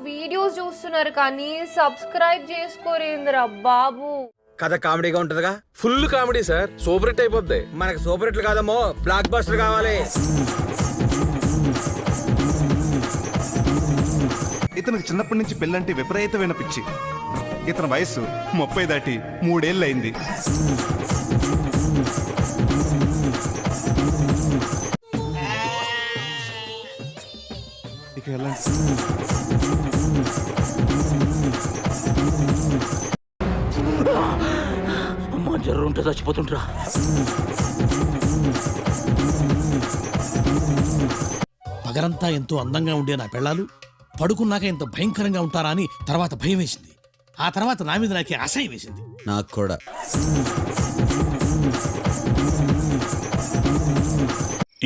Videos చూస్తున్నారు కానీ subscribe చేసుకోరేంద్రా బాబు. కథ కామెడీగా ఉంటదిగా. Full comedy sir, super hit అయిపోద్ది. మనకు సూపర్ హిట్లు కాదమ్మో, బ్లాక్ బస్టర్ కావాలి. ఇతనికి చిన్నప్పటి నుంచి పెళ్ళంటే విపరీతమైన పిచ్చి. ఇతని వయసు 30 దాటి 3 ఏళ్ళు అయింది. ఇక వెళ్ళండి. అమ్మా జ్వరం ఉంటే చచ్చిపోతుంటరా. పగరంతా ఎంతో అందంగా ఉండే నా పెళ్ళాలు పడుకున్నాక ఎంత భయంకరంగా ఉంటారా అని తర్వాత భయం వేసింది. ఆ తర్వాత నా మీద నాకే అసహ్యం వేసింది. నాకు కూడా.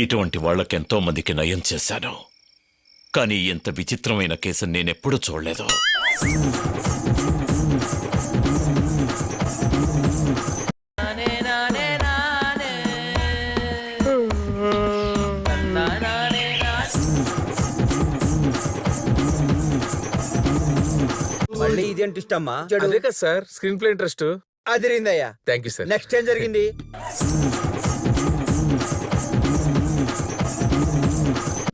ఇటువంటి వాళ్ళకెంతో మందికి నయం చేశాను, కానీ ఇంత విచిత్రమైన కేసు నేనెప్పుడూ చూడలేదు. మళ్ళీ ఇదేంటి ఇష్టమ్మా? అదే కదా సార్ స్క్రీన్ ప్లే ఇంట్రెస్ట్. అదిరిందయ్యా. Thank you sir. నెక్స్ట్ ఏం జరిగింది?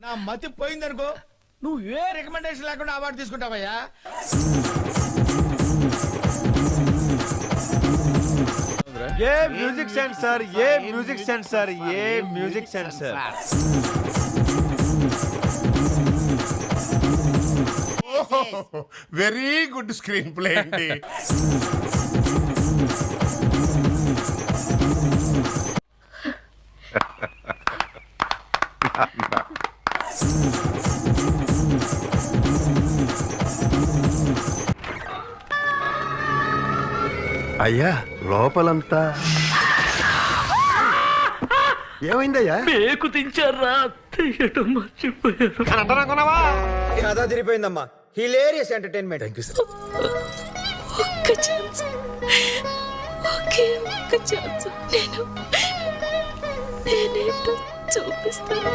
నా మతి పోయిందనుకో, నువ్వు ఏ రికమెండేషన్ లేకుండా అవార్డు తీసుకుంటావయ్యా. ఏ మ్యూజిక్ సెన్సార్, ఏ మ్యూజిక్ సెన్సార్, ఏ music censor. Very good screen play అండి. అయ్యా లోపలంతా ఏమైందయ్యా? పేకు తించారా, తీయటం మర్చిపోయారు. కథ తిరిగిపోయిందమ్మా. Hilarious entertainment. Thank you sir. ఒక్క ఛాన్స్, ఒకే ఒక్క ఛాన్స్. నేనేంటో చూపిస్తాను.